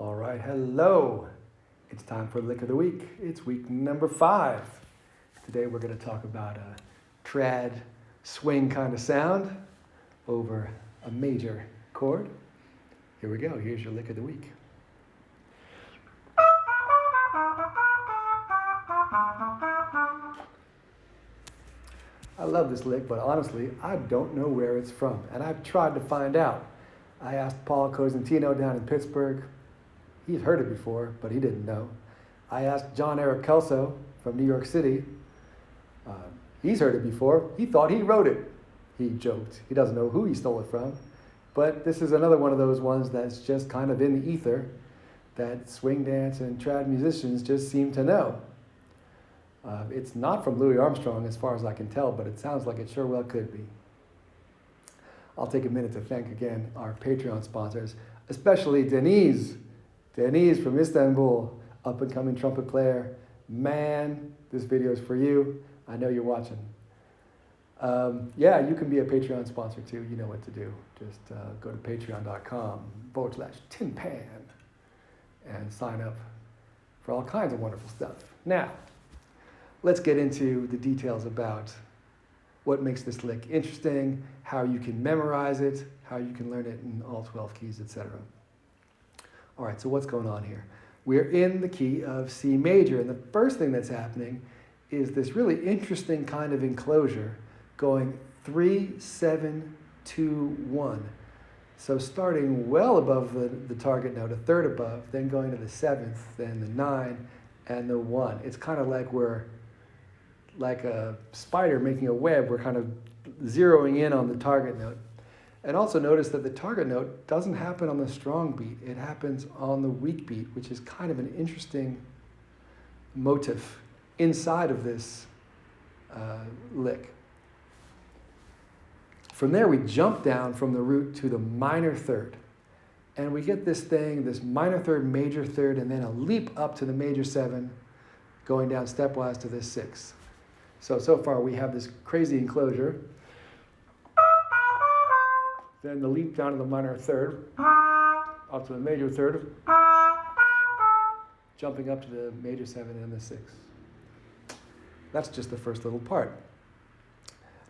All right, hello. It's time for Lick of the Week. It's week number 5. Today we're going to talk about a trad swing kind of sound over a major chord. Here we go. Here's your Lick of the Week. I love this lick, but honestly, I don't know where it's from, and I've tried to find out. I asked Paul Cosentino down in Pittsburgh. He's heard it before, but he didn't know. I asked Jon-Erik Kellso from New York City. He's heard it before. He thought he wrote it. He joked. He doesn't know who he stole it from. But this is another one of those ones that's just kind of in the ether that swing dance and trad musicians just seem to know. It's not from Louis Armstrong as far as I can tell, but it sounds like it sure well could be. I'll take a minute to thank again our Patreon sponsors, especially Denise. Denise from Istanbul, up-and-coming trumpet player. Man, this video is for you. I know you're watching. You can be a Patreon sponsor too. You know what to do. Just go to patreon.com/tinpan and sign up for all kinds of wonderful stuff. Now, let's get into the details about what makes this lick interesting, how you can memorize it, how you can learn it in all 12 keys, etc. All right, so what's going on here? We're in the key of C major, and the first thing that's happening is this really interesting kind of enclosure going 3, 7, 2, 1. So starting well above the target note, a third above, then going to the 7th, then the 9, and the 1. It's kind of like we're like a spider making a web. We're kind of zeroing in on the target note. And also notice that the target note doesn't happen on the strong beat. It happens on the weak beat, which is kind of an interesting motif inside of this lick. From there, we jump down from the root to the minor third. And we get this thing, this minor third, major third, and then a leap up to the major 7, going down stepwise to this 6. So far we have this crazy enclosure. Then the leap down to the minor third, up to the major third, jumping up to the major 7 and the 6. That's just the first little part.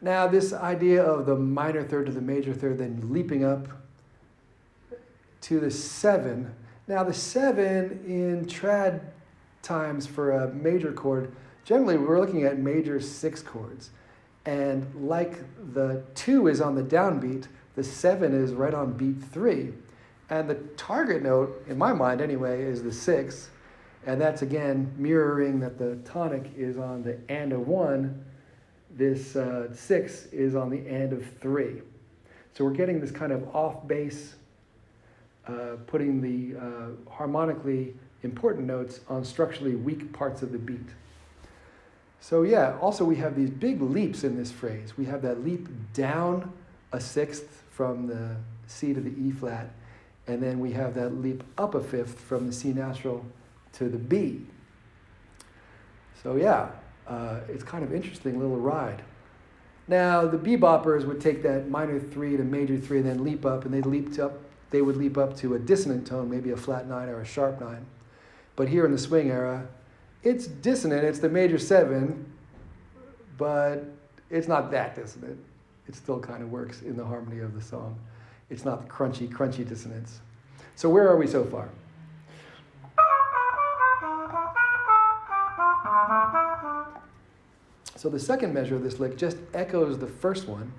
Now this idea of the minor third to the major third, then leaping up to the 7. Now the 7 in trad times for a major chord, generally we're looking at major 6 chords. And like the 2 is on the downbeat, the 7 is right on beat 3. And the target note, in my mind anyway, is the 6. And that's again mirroring that the tonic is on the and of 1. This 6 is on the and of 3. So we're getting this kind of off bass, putting the harmonically important notes on structurally weak parts of the beat. So also we have these big leaps in this phrase. We have that leap down a 6th from the C to the E flat, and then we have that leap up a 5th from the C natural to the B. So it's kind of interesting little ride. Now the beboppers would take that minor 3 to major 3 and then leap up, and they would leap up to a dissonant tone, maybe a flat 9 or a sharp 9. But here in the swing era, it's dissonant, it's the major 7, but it's not that dissonant. It still kind of works in the harmony of the song. It's not the crunchy dissonance. So where are we so far? So the second measure of this lick just echoes the first one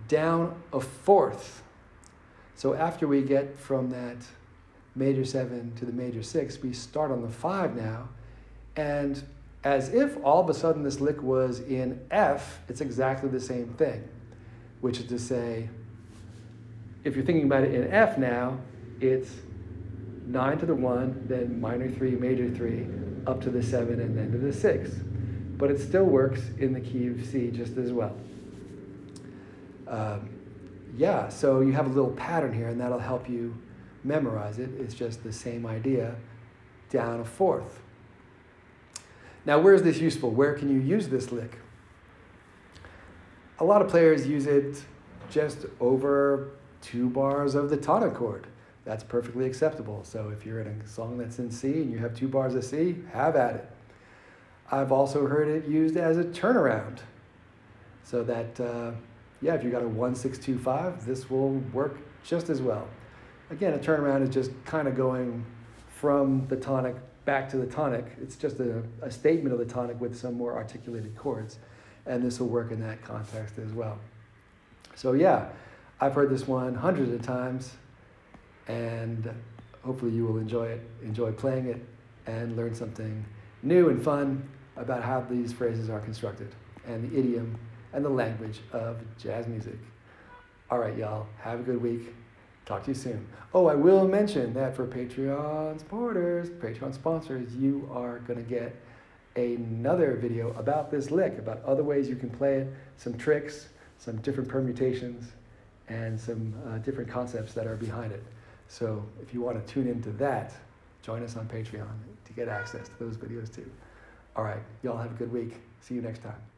down a 4th. So after we get from that major 7 to the major 6, we start on the 5 now. And as if all of a sudden this lick was in F, it's exactly the same thing, which is to say, if you're thinking about it in F now, it's 9 to the 1, then minor 3, major 3, up to the 7, and then to the 6. But it still works in the key of C just as well. So you have a little pattern here, and that'll help you memorize it. It's just the same idea, down a 4th. Now, where is this useful? Where can you use this lick? A lot of players use it just over 2 bars of the tonic chord. that's perfectly acceptable. So if you're in a song that's in C and you have 2 bars of C, have at it. I've also heard it used as a turnaround. So that, if you got a 1-6-2-5, this will work just as well. Again, a turnaround is just kind of going from the tonic back to the tonic. It's just a statement of the tonic with some more articulated chords. And this will work in that context as well. So yeah, I've heard this one hundreds of times, and hopefully you will enjoy playing it, and learn something new and fun about how these phrases are constructed, and the idiom and the language of jazz music. All right, y'all, have a good week. Talk to you soon. Oh, I will mention that for Patreon supporters, Patreon sponsors, you are going to get another video about this lick, about other ways you can play it, some tricks, some different permutations, and some different concepts that are behind it. So if you want to tune into that, join us on Patreon to get access to those videos too. All right, y'all have a good week. See you next time.